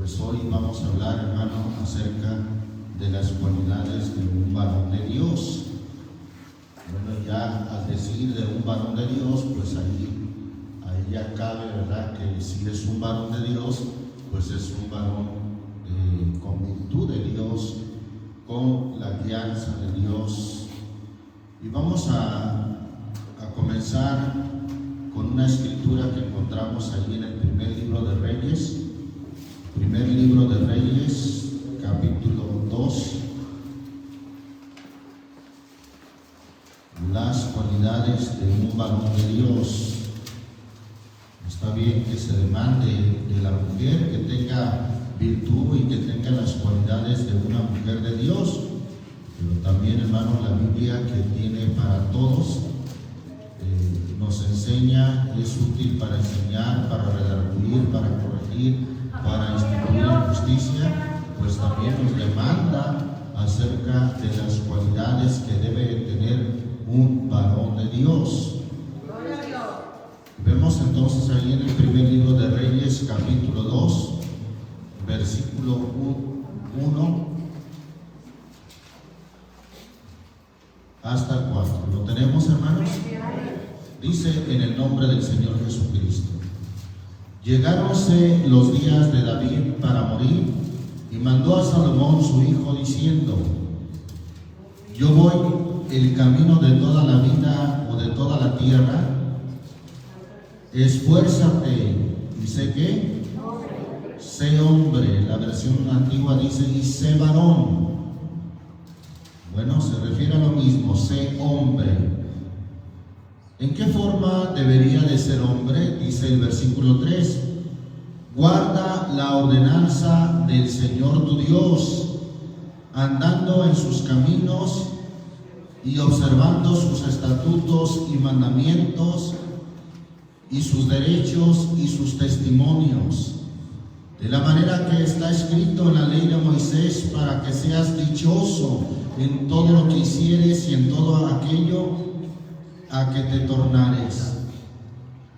Pues hoy vamos a hablar, hermano, acerca de las cualidades de un varón de Dios. Bueno, ya al decir de un varón de Dios, pues ahí ya cabe, ¿verdad?, que si es un varón de Dios, pues es un varón con virtud de Dios, con la guianza de Dios. Y vamos a comenzar con una escritura que encontramos ahí en el primer libro de Reyes, capítulo 2, las cualidades de un varón de Dios. Está bien que se demande de la mujer que tenga virtud y que tenga las cualidades de una mujer de Dios, pero también, hermano, la Biblia, que tiene para todos, nos enseña, es útil para enseñar, para redarguir, para corregir, para instituir en justicia, pues también nos demanda acerca de las cualidades que debe tener un varón de Dios. Vemos entonces ahí en el primer libro de Reyes, capítulo 2, versículo 1 hasta el 4. ¿Lo tenemos, hermanos? Dice: en el nombre del Señor Jesucristo. Llegáronse los días de David para morir, y mandó a Salomón su hijo diciendo: yo voy el camino de toda la vida o de toda la tierra. Esfuérzate y sé qué, sé hombre. La versión antigua dice: y sé varón. Bueno, se refiere a lo mismo, sé hombre. ¿En qué forma debería de ser hombre? Dice el versículo 3: guarda la ordenanza del Señor tu Dios, andando en sus caminos y observando sus estatutos y mandamientos y sus derechos y sus testimonios, de la manera que está escrito en la ley de Moisés, para que seas dichoso en todo lo que hicieres y en todo aquello a que te tornares,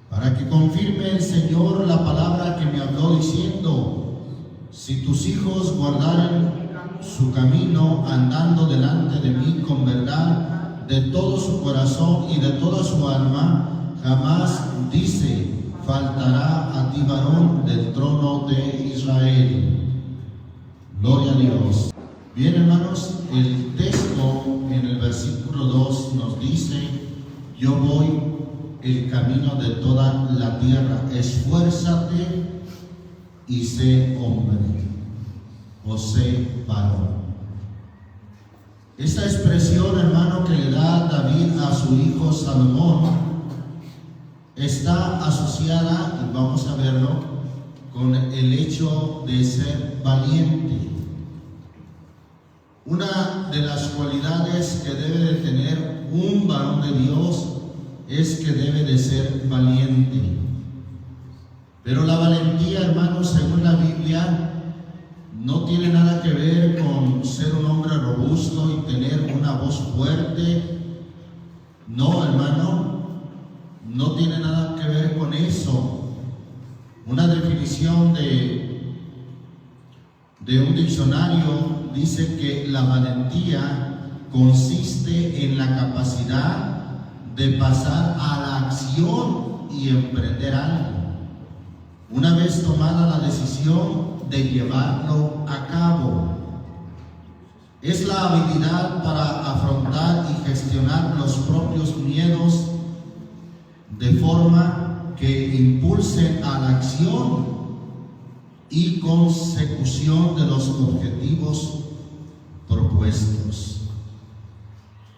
para que confirme el Señor la palabra que me habló diciendo: si tus hijos guardaren su camino, andando delante de mí con verdad de todo su corazón y de toda su alma, jamás, dice, faltará a ti varón del trono de Israel. Gloria a Dios. Bien, hermanos, el texto en el versículo 2 nos dice: yo voy el camino de toda la tierra, esfuérzate y sé hombre, o sé varón. Esta expresión, hermano, que le da David a su hijo Salomón, está asociada, y vamos a verlo, con el hecho de ser valiente. Una de las cualidades que debe de tener un varón de Dios es que debe de ser valiente. Pero la valentía, hermanos, según la Biblia, no tiene nada que ver con ser un hombre robusto y tener una voz fuerte. No, hermano, no tiene nada que ver con eso. Una definición de un diccionario dice que la valentía consiste en la capacidad de pasar a la acción y emprender algo, una vez tomada la decisión de llevarlo a cabo. Es la habilidad para afrontar y gestionar los propios miedos de forma que impulsen a la acción y consecución de los objetivos propuestos.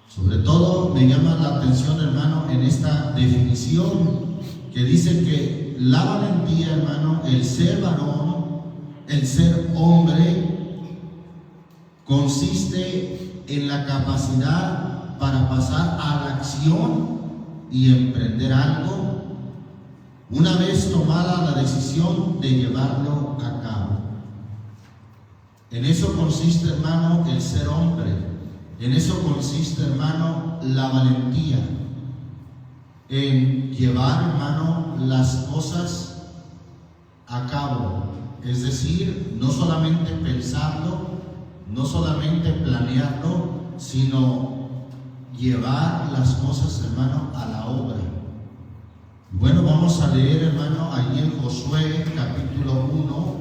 Sobre todo me llama la atención, hermano, en esta definición que dice que la valentía, hermano, el ser varón, el ser hombre, consiste en la capacidad para pasar a la acción y emprender algo, una vez tomada la decisión de llevarlo a cabo. En eso consiste, hermano, el ser hombre. En eso consiste, hermano, la valentía. En llevar, hermano, las cosas a cabo, Es decir, no solamente pensarlo, no solamente planearlo, sino llevar las cosas, hermano, a la obra. Bueno, vamos a leer, hermano, ahí en Josué capítulo 1.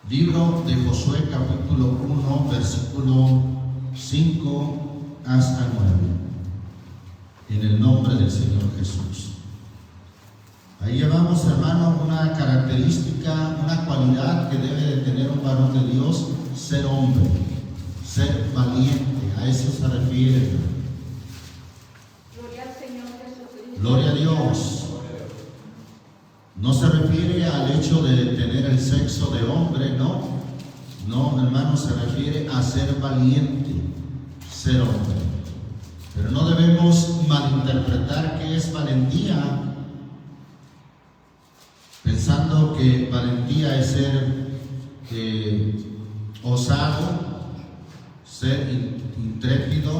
Libro de Josué capítulo 1, versículo 5 hasta 9. En el nombre del Señor Jesús. Ahí llevamos, hermano, una característica, una cualidad que debe de tener un varón de Dios: ser hombre, ser valiente. A eso se refiere. Gloria al Señor Jesucristo. Gloria a Dios. No se refiere al hecho de tener el sexo de hombre, no. No, hermano, se refiere a ser valiente, ser hombre. Pero no debemos malinterpretar qué es valentía, pensando que valentía es ser osado, ser intrépido.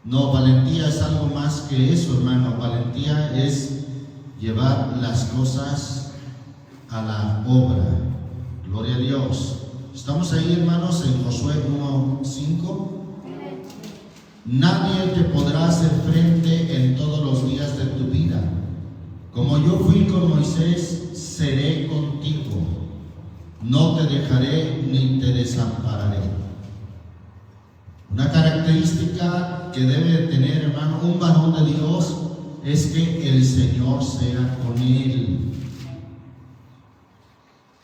No, valentía es algo más que eso, hermano. Valentía es llevar las cosas a la obra. Gloria a Dios. Estamos ahí, hermanos, en Josué 1:5. Nadie te podrá hacer frente en todos los días de tu vida. Como yo fui con Moisés, seré contigo. No te dejaré ni te desampararé. Una característica que debe tener, hermano, un varón de Dios es que el Señor sea con él.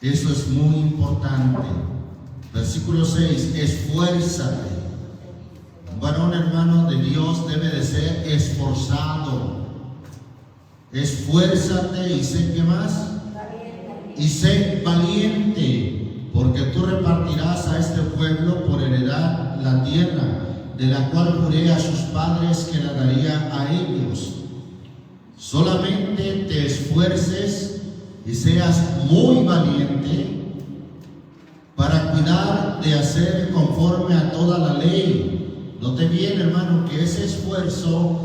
Eso es muy importante. Versículo 6, esfuérzate. Un varón, hermano, de Dios debe de ser esforzado. Esfuérzate y sé qué más. Y sé valiente, porque tú repartirás a este pueblo por heredad la tierra, de la cual juré a sus padres que la daría a ellos. Solamente te esfuerces y seas muy valiente para cuidar de hacer conforme a toda la ley. Note bien, hermano, que ese esfuerzo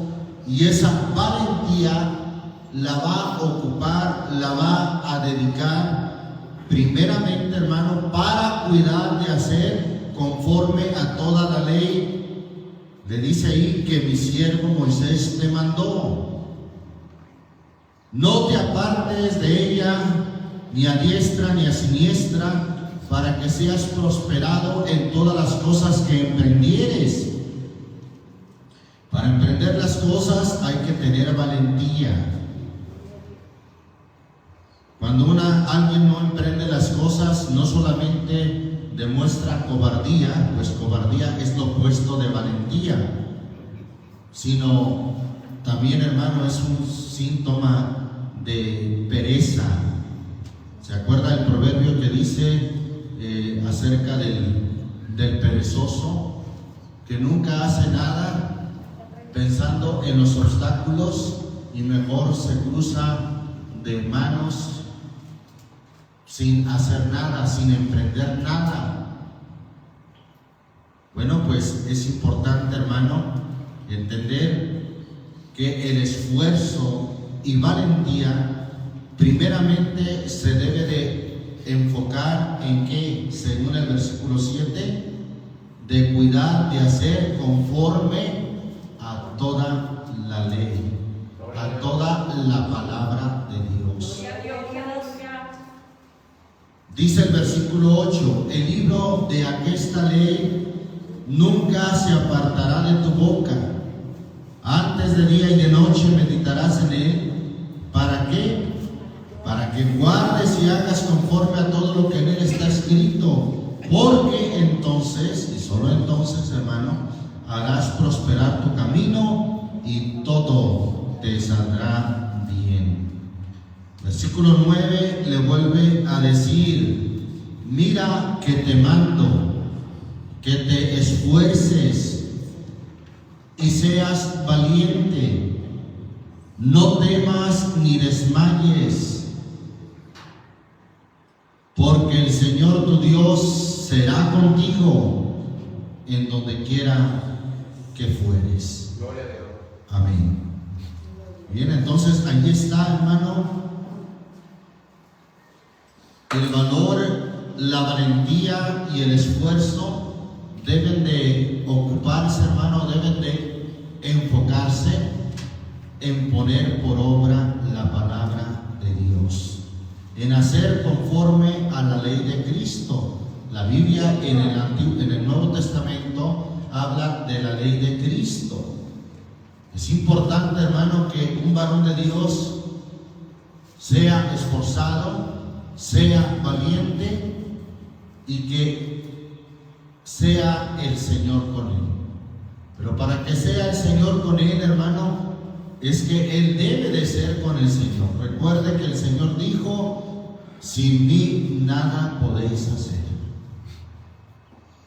y esa valentía la va a ocupar, la va a dedicar primeramente, hermano, para cuidar de hacer conforme a toda la ley. Le dice ahí que mi siervo Moisés te mandó. No te apartes de ella, ni a diestra ni a siniestra, para que seas prosperado en todas las cosas que emprendieres. Para emprender las cosas hay que tener valentía. Cuando alguien no emprende las cosas, no solamente demuestra cobardía, pues cobardía es lo opuesto de valentía, sino también, hermano, es un síntoma de pereza. ¿Se acuerda el proverbio que dice acerca del perezoso, que nunca hace nada pensando en los obstáculos y mejor se cruza de manos sin hacer nada, sin emprender nada? Bueno, pues es importante, hermano, entender que el esfuerzo y valentía primeramente se debe de enfocar en que, según el versículo 7, de cuidar de hacer conforme a toda la ley, a toda la palabra de Dios. Dice el versículo 8, el libro de aquesta ley nunca se apartará de tu boca. Antes de día y de noche meditarás en él. ¿Para qué? Para que guardes y hagas conforme a todo lo que en él está escrito. Porque entonces, y solo entonces, hermano, harás prosperar tu camino y todo te saldrá bien. Versículo 9 le vuelve a decir: mira que te mando, que te esfuerces y seas valiente, no temas ni desmayes, porque el Señor tu Dios será contigo en donde quiera que fueres. Gloria a Dios. Amén. Bien, entonces ahí está, hermano, el valor, la valentía y el esfuerzo deben de ocuparse, hermano, deben de enfocarse en poner por obra la palabra de Dios, en hacer conforme a la ley de Cristo. La Biblia en el Nuevo Testamento habla de la ley de Cristo. Es importante, hermano, que un varón de Dios sea esforzado, sea valiente y que sea el Señor con él. Pero para que sea el Señor con él, hermano, es que él debe de ser con el Señor. Recuerde que el Señor dijo: sin mí nada podéis hacer.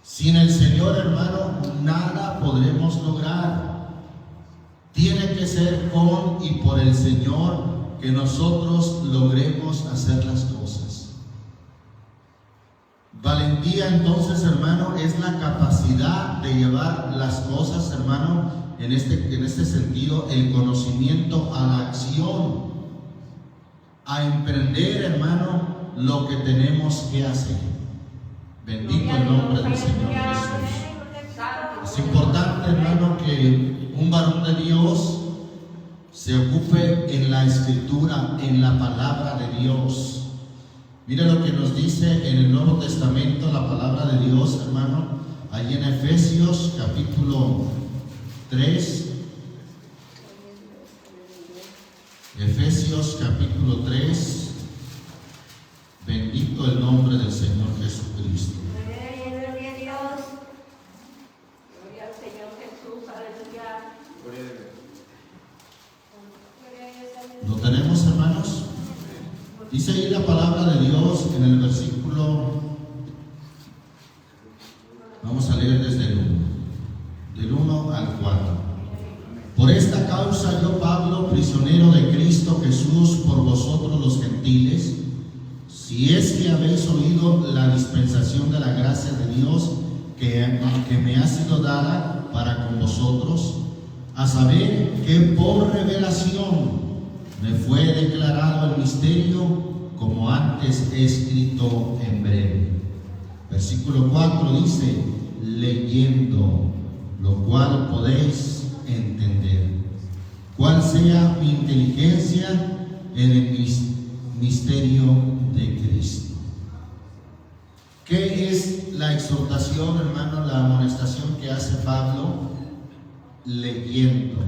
Sin el Señor, hermano, nada podremos lograr. Tiene que ser con y por el Señor que nosotros logremos hacer las cosas. Valentía, entonces, hermano, es la capacidad de llevar las cosas, hermano, en este sentido, el conocimiento a la acción, a emprender, hermano, lo que tenemos que hacer. Bendito el nombre del Señor Jesús. Es importante, hermano, que un varón de Dios se ocupe en la Escritura, en la palabra de Dios. Mire lo que nos dice en el Nuevo Testamento la palabra de Dios, hermano, allí en Efesios capítulo 3. Efesios capítulo 3. Bendito el nombre del Señor Jesucristo. Gloria a Dios. Gloria al Señor Jesús. Aleluya. ¿Lo tenemos, hermanos? Dice ahí la palabra de Dios en el versículo, vamos a leer desde el 1, del 1 al 4. Por esta causa yo, Pablo, prisionero de Cristo Jesús por vosotros los gentiles, si es que habéis oído la dispensación de la gracia de Dios que me ha sido dada para con vosotros, a saber que por revelación me fue declarado el misterio, como antes he escrito en breve. Versículo 4 dice: leyendo, lo cual podéis entender, cuál sea mi inteligencia en el misterio de Cristo. ¿Qué es la exhortación, hermano, la amonestación que hace Pablo? Leyendo.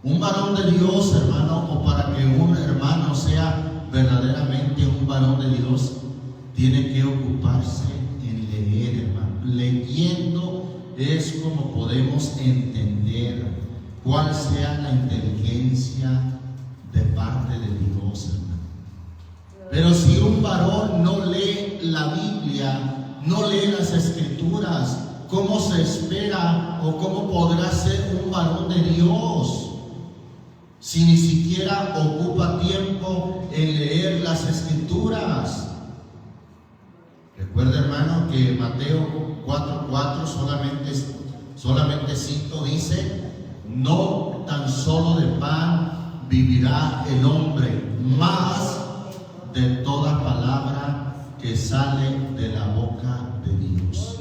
Un varón de Dios, hermano, o para que un hermano sea verdaderamente un varón de Dios, tiene que ocuparse en leer, hermano. Leyendo es como podemos entender cuál sea la inteligencia de parte de Dios, hermano. Pero si un varón no lee la Biblia, no lee las Escrituras, ¿cómo se espera o cómo podrá ser un varón de Dios? Si ni siquiera ocupa tiempo en leer las Escrituras. Recuerda, hermano, que Mateo 4:4 solamente cito, dice: no tan solo de pan vivirá el hombre, mas de toda palabra que sale de la boca de Dios.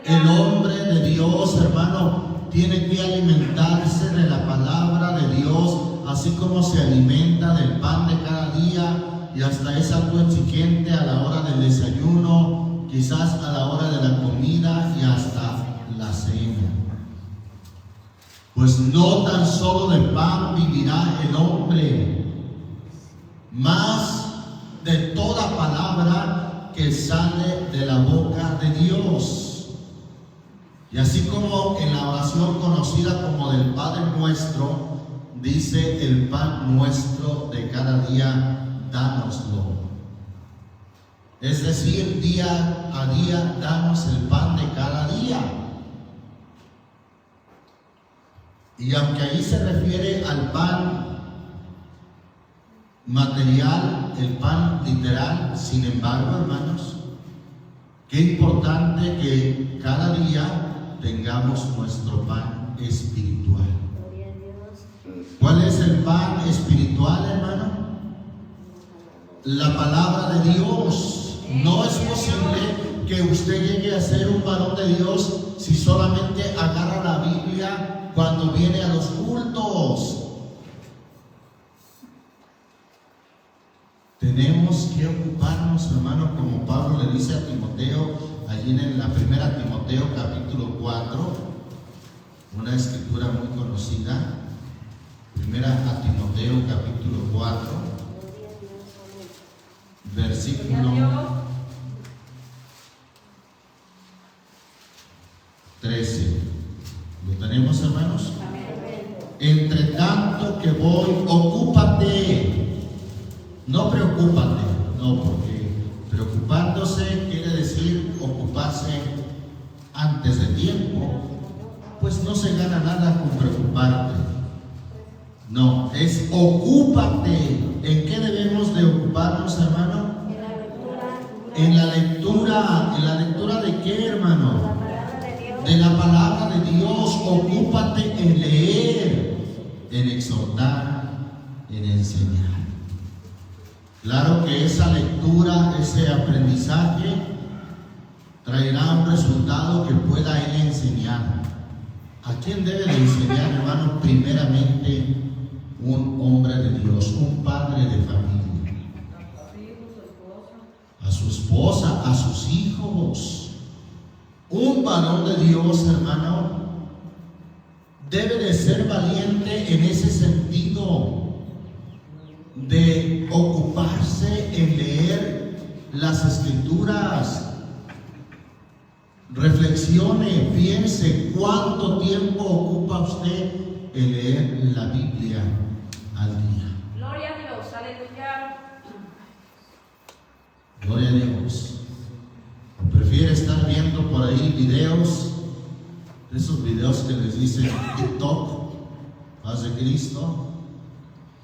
El hombre de Dios, hermano, tiene que alimentarse de la palabra de Dios, así como se alimenta del pan de cada día, y hasta es algo exigente a la hora del desayuno, quizás a la hora de la comida y hasta la cena. Pues no tan solo de pan vivirá el hombre, mas de toda palabra que sale de la boca de Dios. Y así como en la oración conocida como del Padre Nuestro, dice: el pan nuestro de cada día, dánoslo. Es decir, día a día, danos el pan de cada día. Y aunque ahí se refiere al pan material, el pan literal, sin embargo, hermanos, qué importante que cada día tengamos nuestro pan espiritual. ¿Cuál es el pan espiritual, hermano? La palabra de Dios. No es posible que usted llegue a ser un varón de Dios si solamente agarra la Biblia cuando viene a los cultos. Tenemos que ocuparnos, hermano, como Pablo le dice a Timoteo, allí en la primera Timoteo capítulo 4, una escritura muy conocida. Primera a Timoteo capítulo 4, versículo 13. ¿Lo tenemos, hermanos? Entre tanto que voy, ocúpate. No preocúpate, no, porque preocupándose quiere decir ocuparse antes de tiempo. Pues no se gana nada con preocuparte. No, es ocúpate. ¿En qué debemos de ocuparnos, hermano? En la lectura. ¿En la lectura de qué, hermano? De la palabra de Dios. Ocúpate en leer, en exhortar, en enseñar. Claro que esa lectura, ese aprendizaje traerá un resultado que pueda él enseñar. ¿A quién debe de enseñar, hermano? Primeramente un hombre de Dios, un padre de familia. A su esposa, a sus hijos. Un varón de Dios, hermano, debe de ser valiente en ese sentido de ocuparse en leer las escrituras. Reflexione, piense cuánto tiempo ocupa usted en leer la Biblia al día. Gloria a Dios, aleluya. Gloria a Dios. ¿O prefiere estar viendo por ahí videos, esos videos que les dicen TikTok, paz de Cristo?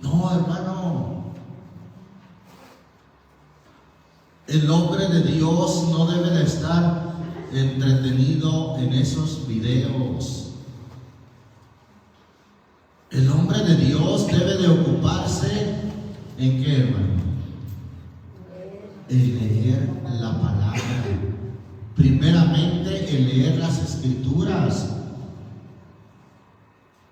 No, hermano. El hombre de Dios no debe de estar entretenido en esos videos. El hombre de Dios debe de ocuparse ¿en qué, hermano? En leer la palabra. Primeramente en leer las escrituras.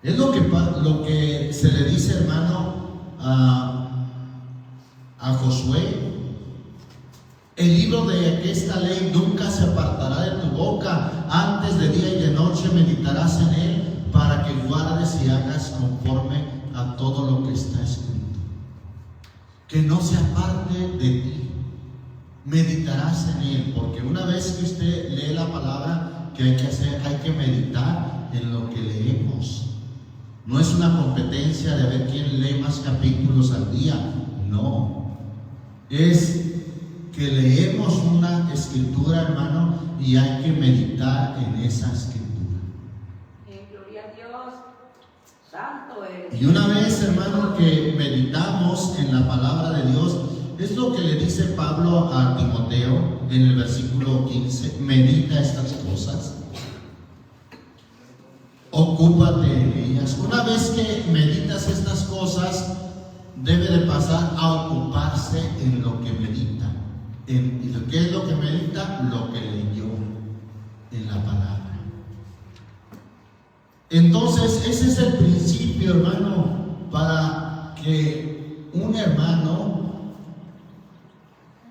Es lo que se le dice, hermano, a Josué. El libro de esta ley nunca se apartará de tu boca, antes de día y de noche meditarás en él, para que guardes y hagas conforme a todo lo que está escrito. Que no se aparte de ti, meditarás en él, porque una vez que usted lee la palabra, ¿qué hay que hacer? Hay que meditar en lo que leemos. No es una competencia de ver quién lee más capítulos al día, no. Es que leemos una escritura, hermano, y hay que meditar en esa escritura. Gloria a Dios, santo eres. Y una vez, hermano, que meditamos en la palabra de Dios, es lo que le dice Pablo a Timoteo en el versículo 15: medita estas cosas, ocúpate en ellas. Una vez que meditas estas cosas, debe de pasar a ocuparse en lo que medita. ¿Y qué es lo que medita? Lo que leyó en la palabra. Entonces, ese es el principio, hermano, para que un hermano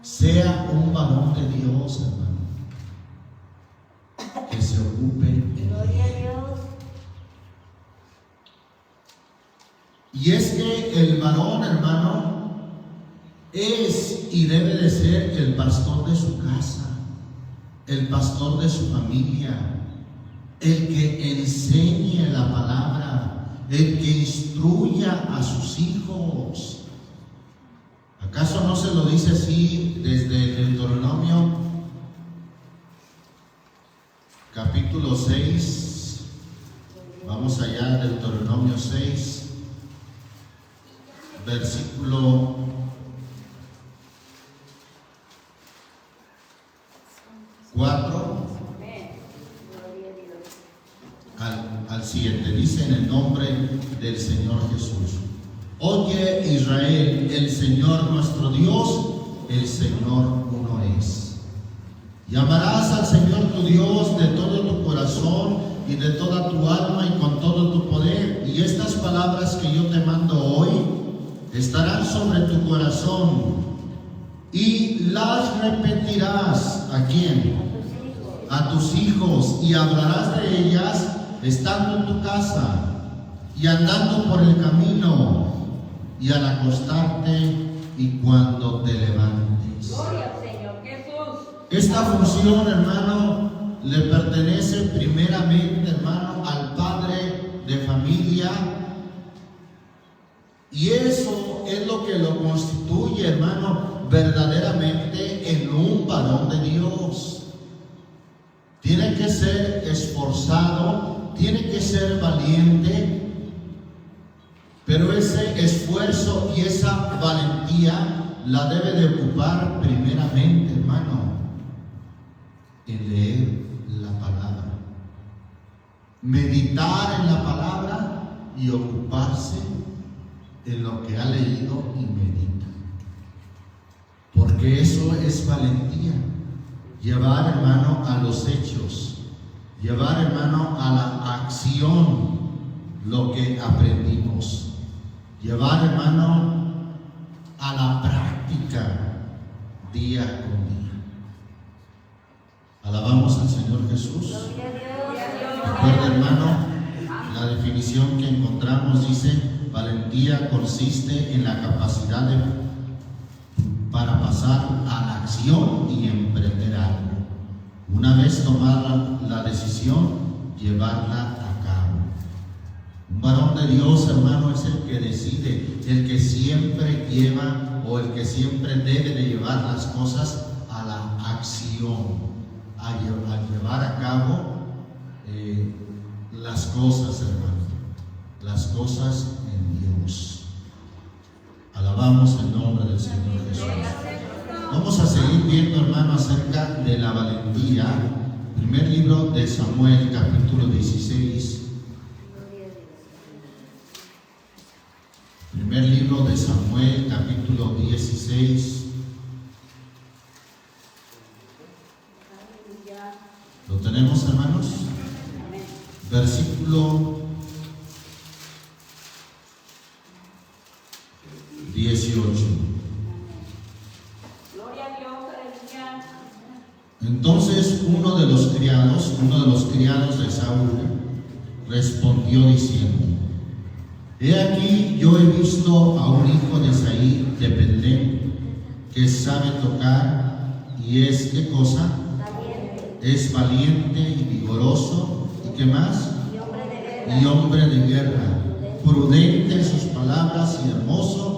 sea un varón de Dios, hermano, que se ocupe en Gloria a él. Dios. Y es que el varón, hermano, es y debe de ser el pastor de su casa, el pastor de su familia, el que enseñe la palabra, el que instruya a sus hijos. ¿Acaso no se lo dice así desde Deuteronomio capítulo 6? Vamos allá, Deuteronomio 6, versículo 4 al 7. Dice: en el nombre del Señor Jesús. Oye Israel, el Señor nuestro Dios, el Señor uno es. Y amarás al Señor tu Dios de todo tu corazón y de toda tu alma y con todo tu poder. Y estas palabras que yo te mando hoy estarán sobre tu corazón y las repetirás. ¿A quién? A tus hijos, y hablarás de ellas estando en tu casa y andando por el camino y al acostarte y cuando te levantes. Gloria al Señor Jesús. Esta función, hermano, le pertenece primeramente, hermano, al padre de familia, y eso es lo que lo constituye, hermano, verdaderamente en un varón de Dios. Tiene que ser esforzado, tiene que ser valiente, pero ese esfuerzo y esa valentía la debe de ocupar primeramente, hermano, en leer la palabra, meditar en la palabra y ocuparse en lo que ha leído y medita, porque eso es valentía. Llevar, hermano, a los hechos, llevar, hermano, a la acción lo que aprendimos, llevar, hermano, a la práctica día con día. Alabamos al Señor Jesús. Recuerda, hermano, la definición que encontramos dice: valentía consiste en la capacidad para pasar a la acción y emprender algo. Una vez tomada la decisión, llevarla a cabo. Un varón de Dios, hermano, es el que decide, el que siempre lleva o el que siempre debe de llevar las cosas a la acción, a llevar a cabo las cosas, hermano, las cosas en Dios. Alabamos el nombre del Señor Jesús. Vamos a seguir viendo, hermano, acerca de la valentía. Primer libro de Samuel, capítulo 16. Primer libro de Samuel, capítulo 16. ¿Lo tenemos, hermanos? Versículo 18. Gloria a Dios, aleluya. Entonces uno de los criados de Saúl respondió diciendo: he aquí, yo he visto a un hijo de Isaí de Belén que sabe tocar y es, ¿qué cosa? Es valiente y vigoroso, ¿y qué más? Y hombre de guerra, prudente en sus palabras y hermoso.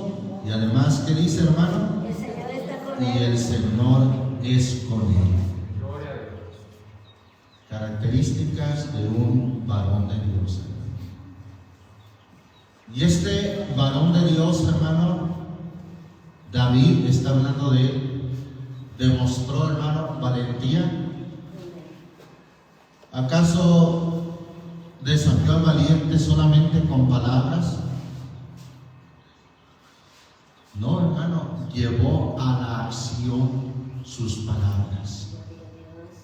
Y además, ¿qué dice, hermano? Y el Señor es con él. Características de un varón de Dios. Y este varón de Dios, hermano, David, está hablando de él, demostró, hermano, valentía. ¿Acaso desafió al valiente solamente con palabras? No, hermano, llevó a la acción sus palabras.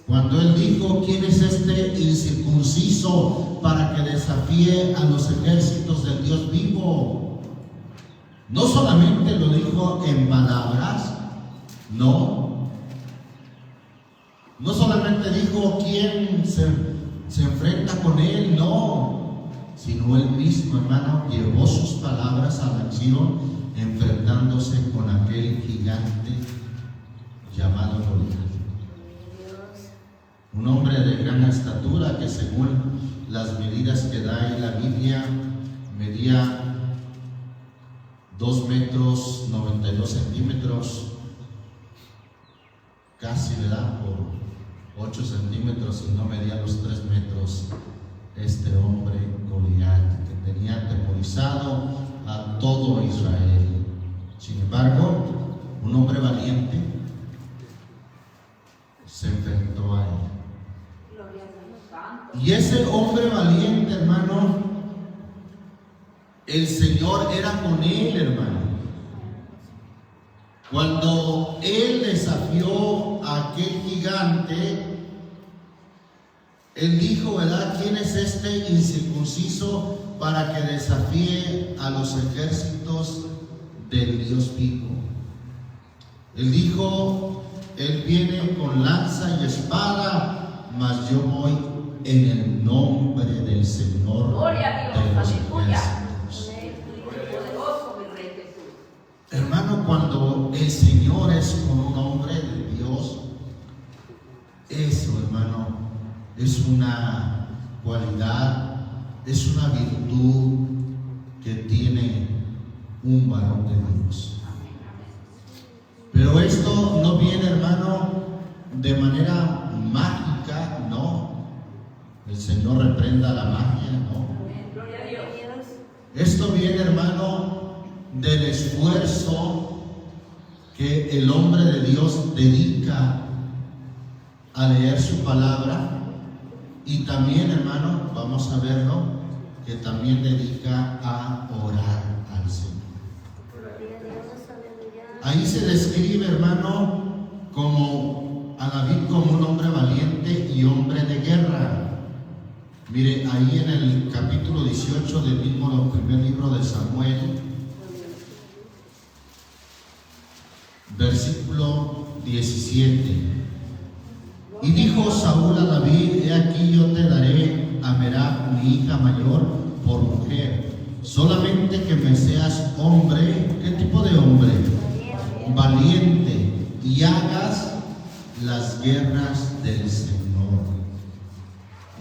Cuando él dijo: ¿quién es este incircunciso para que desafíe a los ejércitos del Dios vivo? No solamente lo dijo en palabras, no solamente dijo: ¿quién se enfrenta con él? No, sino él mismo, hermano, llevó sus palabras a la acción, enfrentándose con aquel gigante llamado Goliat. Un hombre de gran estatura que, según las medidas que da en la Biblia, medía 2 metros 92 centímetros, casi, ¿verdad? Por 8 centímetros, y no medía los 3 metros. Este hombre Goliat, que tenía atemorizado a todo Israel. Sin embargo, un hombre valiente se enfrentó a él. Gloria a Dios santo. Y ese hombre valiente, hermano, el Señor era con él, hermano. Cuando él desafió a aquel gigante, él dijo, ¿verdad? ¿Quién es este incircunciso para que desafíe a los ejércitos del Dios vivo? Él dijo, él viene con lanza y espada, mas yo voy en el nombre del Señor Gloria a Dios, de los aleluya. ejércitos. Poderoso, mi Rey Jesús. Hermano, cuando el Señor es con un hombre de Dios, eso, hermano, es una cualidad, es una virtud que tiene un varón de Dios. Pero esto no viene, hermano, de manera mágica, no. El Señor reprenda la magia, no. Gloria a Dios. Esto viene, hermano, del esfuerzo que el hombre de Dios dedica a leer su palabra, y también, hermano, vamos a verlo, que también dedica a orar al Señor. Ahí se describe, hermano, como a David como un hombre valiente y hombre de guerra. Mire, ahí en el capítulo 18 del mismo primer libro de Samuel, versículo 17. Y dijo Saúl a David, he aquí yo te daré a Merab, mi hija mayor, por mujer, solamente que me seas hombre. ¿Qué tipo de hombre? Valiente, y hagas las guerras del Señor,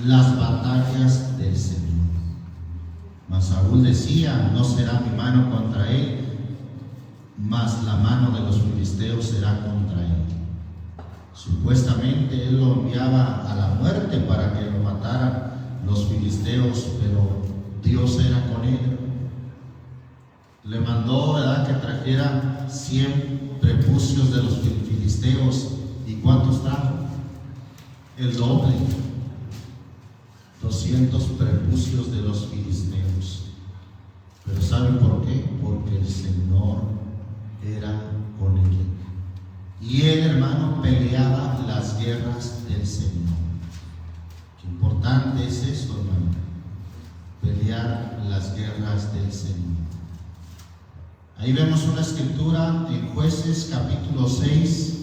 las batallas del Señor. Mas Saúl decía, no será mi mano contra él, mas la mano de los filisteos será contra él. Supuestamente él lo enviaba a la muerte para que lo mataran los filisteos, pero Dios era con él. Le mandó, ¿verdad?, que trajera 100 prepucios de los filisteos. ¿Y cuántos trajo? El doble. 200 prepucios de los filisteos. Pero ¿saben por qué? Porque el Señor era con él. Y él, hermano, peleaba las guerras del Señor. Qué importante es eso, hermano. Pelear las guerras del Señor. Ahí vemos una escritura en Jueces capítulo 6.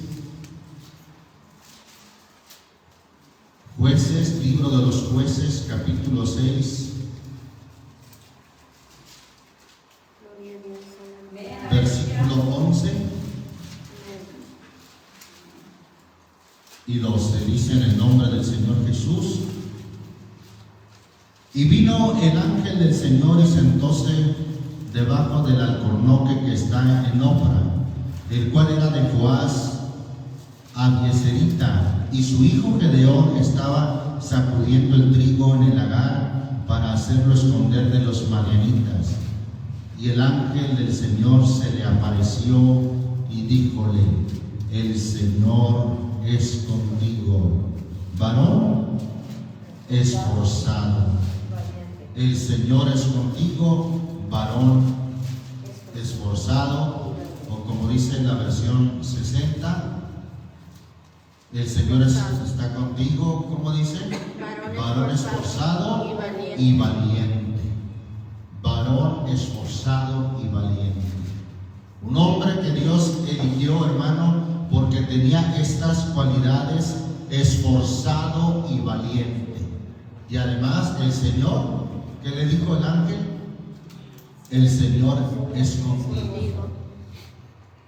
Jueces, libro de los Jueces, capítulo 6. Versículo 11 y 12. Dice en el nombre del Señor Jesús. Y vino el ángel del Señor y sentóse debajo del alcornoque que está en Ofra, el cual era de Joás Abieserita, y su hijo Gedeón estaba sacudiendo el trigo en el lagar para hacerlo esconder de los madianitas. Y el ángel del Señor se le apareció y díjole, el Señor es contigo, varón esforzado. El Señor es contigo, varón esforzado, o como dice en la versión 60, el Señor está contigo, ¿cómo dice? Varón esforzado y valiente. Varón esforzado y valiente. Un hombre que Dios eligió, hermano, porque tenía estas cualidades, esforzado y valiente. Y además el Señor, ¿qué le dijo el ángel? El Señor es contigo.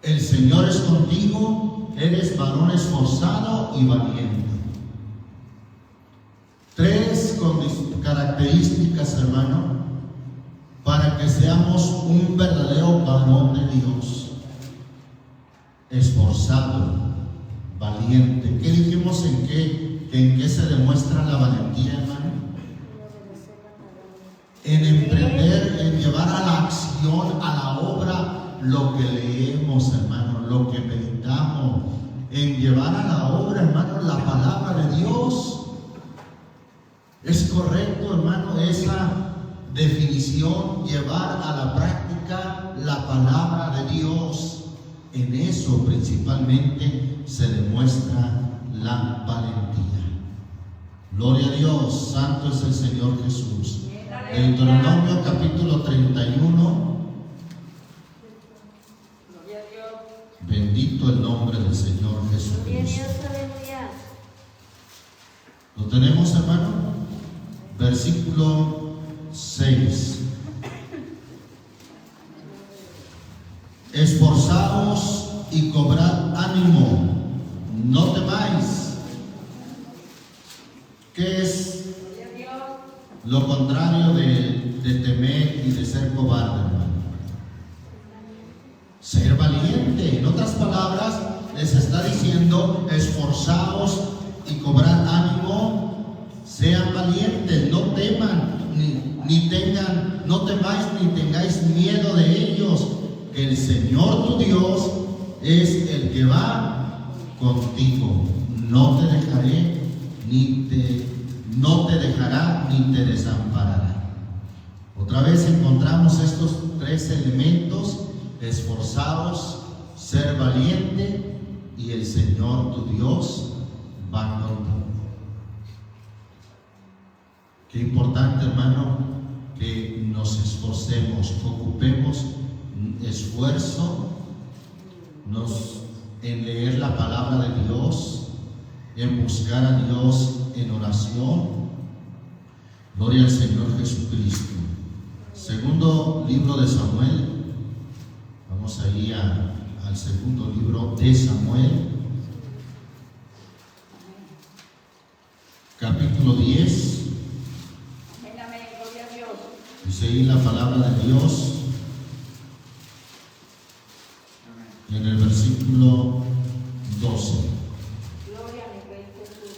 El Señor es contigo, eres varón esforzado y valiente. Tres características, hermano, para que seamos un verdadero varón de Dios. Esforzado, valiente. ¿Qué dijimos en qué se demuestra la valentía, hermano? En emprender, en llevar a la acción, a la obra, lo que leemos, hermano, lo que meditamos, en llevar a la obra, hermano, la palabra de Dios. Eso correcto, hermano, esa definición, llevar a la práctica la palabra de Dios. En eso principalmente se demuestra la valentía. Gloria a Dios, santo es el Señor Jesús. Deuteronomio capítulo 31. Gloria a Dios. Bendito el nombre del Señor Gloria a Jesucristo. Dios, aleluya. ¿Lo tenemos, hermano? Versículo 6. Esforzaos y cobrad ánimo, no temáis. ¿Qué es Gloria a Dios. lo contrario de temer y de ser cobarde, hermano? Ser valiente. En otras palabras, les está diciendo: esforzaos y cobrad ánimo, sean valientes, no teman, ni tengan, no temáis ni tengáis miedo de ellos, que el Señor tu Dios es el que va contigo. No te dejaré, no te dejará ni te desamparará. Otra vez encontramos estos tres elementos: esforzaos, ser valiente y el Señor tu Dios va contigo. Qué importante, hermano, que nos esforcemos, ocupemos esfuerzo en leer la palabra de Dios, en buscar a Dios en oración. Gloria al Señor Jesucristo. Segundo libro de Samuel. Vamos ahí al segundo libro de Samuel, capítulo 10. Amén, gloria a Dios. Dice ahí la palabra de Dios en el versículo 12. Gloria a mi Rey Jesús.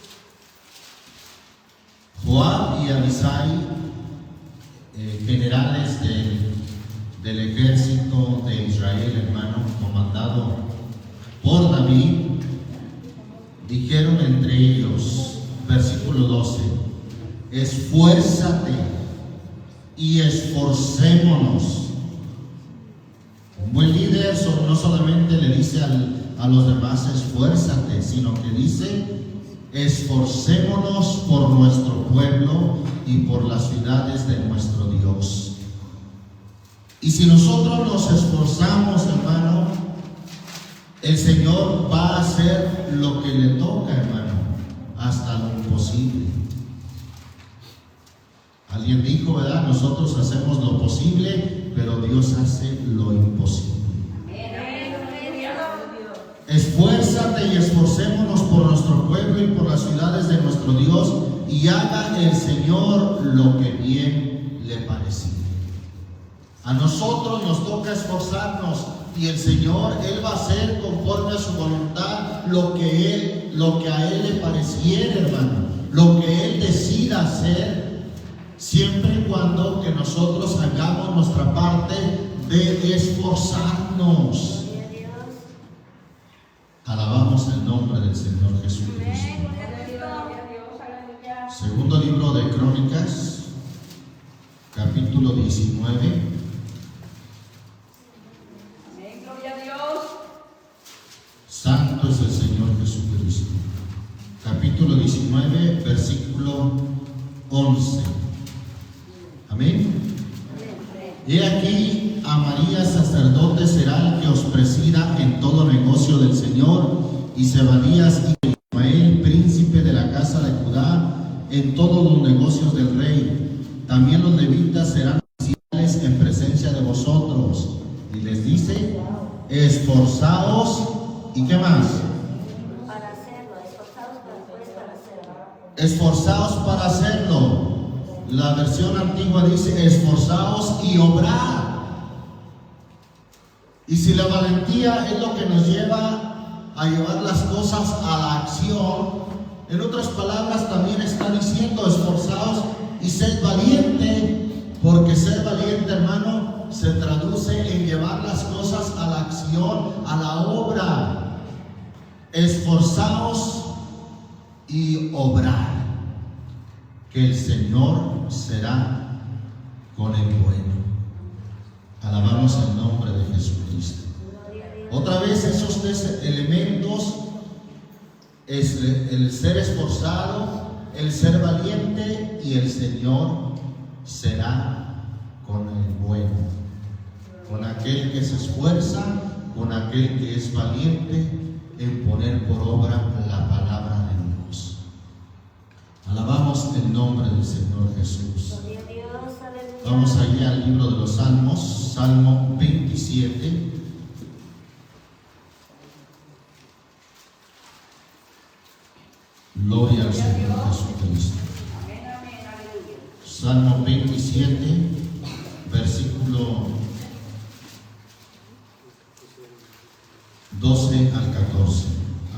Joab y Abisai, generales del ejército de Israel, hermano, comandado por David, dijeron entre ellos, versículo 12: esfuérzate y esforcémonos. Un buen líder no solamente le dice a los demás esfuérzate, sino que dice esforcémonos por nuestro pueblo y por las ciudades de nuestro Dios. Y si nosotros nos esforzamos, hermano, el Señor va a hacer lo que le toca, hermano, hasta lo imposible. Alguien dijo, ¿verdad? Nosotros hacemos lo posible, pero Dios hace lo imposible. Amén, gloria a Dios. Esfuérzate y esforcémonos por nuestro pueblo y por las ciudades de nuestro Dios, y haga el Señor lo que bien le pareciera. A nosotros nos toca esforzarnos, y el Señor, Él va a hacer conforme a su voluntad lo que a Él le pareciera, hermano, lo que Él decida hacer, siempre y cuando que nosotros hagamos nuestra parte de esforzarnos. Gloria a Dios. Alabamos el nombre del Señor Jesucristo. Gloria a Dios, gloria a Dios, aleluya. Segundo libro de Crónicas, capítulo 19. Amén, gloria a Dios. Santo es el Señor Jesucristo. Capítulo 19, versículo 11. Amén. He aquí, a María sacerdote será el que os presida en todo negocio del Señor, y Zebadías y Ismael, príncipe de la casa de Judá, en todos los negocios del rey. También los levitas serán oficiales en presencia de vosotros. Y les dice, esforzaos, ¿y qué más? Para hacerlo, para hacerlo. Esforzaos para hacerlo. La versión antigua dice, esforzaos y obrad. Y si la valentía es lo que nos lleva a llevar las cosas a la acción, en otras palabras también está diciendo, esforzaos y sed valiente, porque ser valiente, hermano, se traduce en llevar las cosas a la acción, a la obra. Esforzaos y obrar. que el Señor será con el bueno. Alabamos el nombre de Jesucristo. Otra vez esos tres elementos es el ser esforzado, el ser valiente y el Señor será con el bueno. Con aquel que se esfuerza, con aquel que es valiente en poner por obra la palabra de Dios. Alabamos el nombre del Señor Jesús. Vamos allí al libro de los Salmos, Salmo 27. Gloria al Señor Jesucristo. Amén, amén, aleluya. Salmo 27, versículo 12 al 14.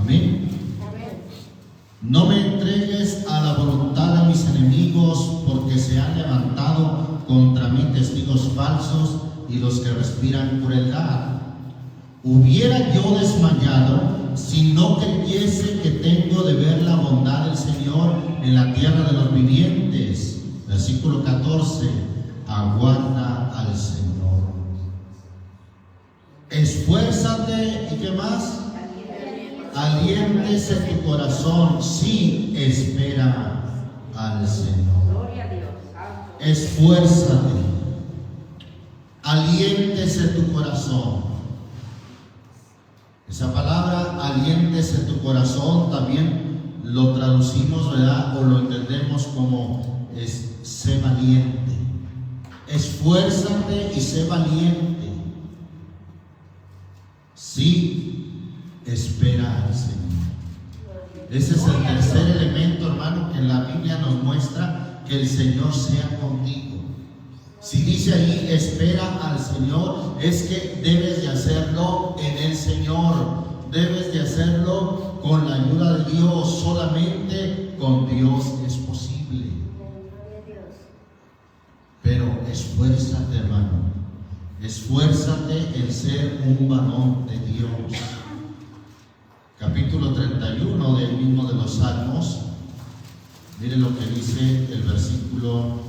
Amén. No me entregues a la voluntad de mis enemigos, porque se han levantado contra mí testigos falsos y los que respiran crueldad. Hubiera yo desmayado si no creyese que tengo de ver la bondad del Señor en la tierra de los vivientes. Versículo 14. Aguarda al Señor. Esfuérzate, ¿y qué más? Aliéntese tu corazón, sí, espera al Señor. Gloria a Dios. Santo. Esfuérzate, aliéntese tu corazón. Esa palabra, aliéntese tu corazón, también lo traducimos, ¿verdad? O lo entendemos como sé valiente. Esfuérzate y sé valiente. Sí, espera al Señor. Ese es el tercer elemento, hermano, que en la Biblia nos muestra que el Señor sea contigo. Si dice ahí, espera al Señor, es que debes de hacerlo en el Señor. Debes de hacerlo con la ayuda de Dios. Solamente con Dios es posible. Pero esfuérzate, hermano. Esfuérzate en ser un varón de Dios. Capítulo 31 del mismo de los Salmos. Miren lo que dice el versículo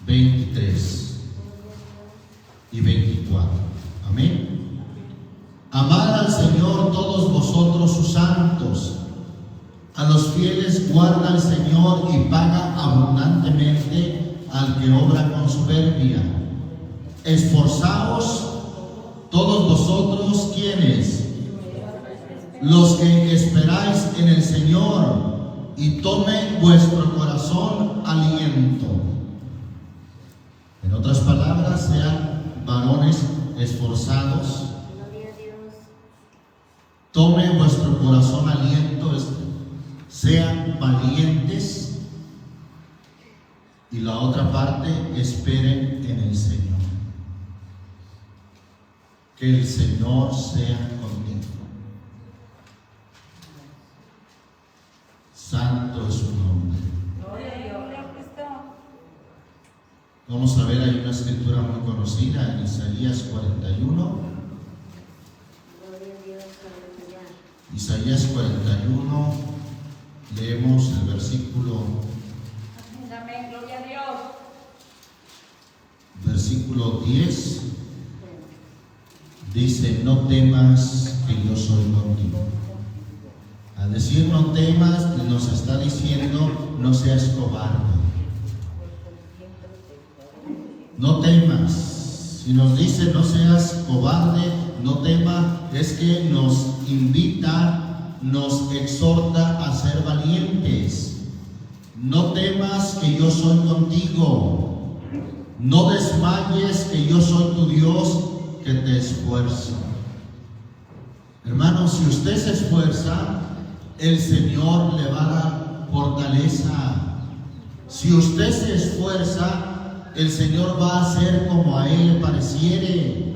23 y 24. Amén. Amad al Señor todos vosotros sus santos. A los fieles guarda el Señor y paga abundantemente al que obra con soberbia. Esforzaos todos vosotros, ¿quiénes? Los que esperáis en el Señor, y tome vuestro corazón aliento. En otras palabras, sean varones esforzados. Tome vuestro corazón aliento, sean valientes. Y la otra parte, esperen en el Señor. Que el Señor sea contigo. Santo es su nombre. Gloria a Dios. Vamos a ver, hay una escritura muy conocida en Isaías 41. Isaías 41, leemos el versículo, Amén, gloria a Dios. versículo 10. Dice, no temas que yo soy contigo. Al decir no temas, nos está diciendo, no seas cobarde. No temas. Si nos dice no seas cobarde, no tema, es que nos invita, nos exhorta a ser valientes. No temas que yo soy contigo. No desmayes que yo soy tu Dios que te esfuerzo. Hermanos, si usted se esfuerza, el Señor le va a dar fortaleza. Si usted se esfuerza, el Señor va a hacer como a Él le pareciere.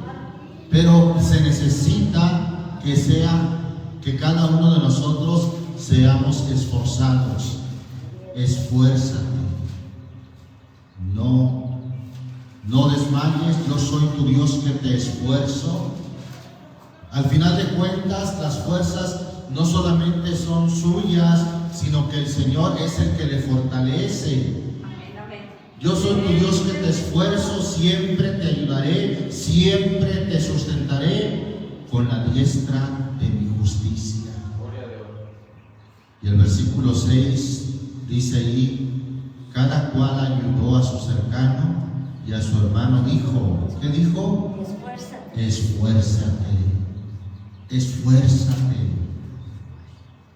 Pero se necesita que cada uno de nosotros seamos esforzados. Esfuérzate. No desmayes, yo soy tu Dios que te esfuerzo. Al final de cuentas, las fuerzas no solamente son suyas, sino que el Señor es el que le fortalece. Amén, amén. Yo soy tu Dios que te esfuerzo, siempre te ayudaré, siempre te sustentaré con la diestra de mi justicia. Y el versículo 6 dice ahí, cada cual ayudó a su cercano y a su hermano dijo, ¿qué dijo? Esfuérzate. Esfuérzate, esfuérzate,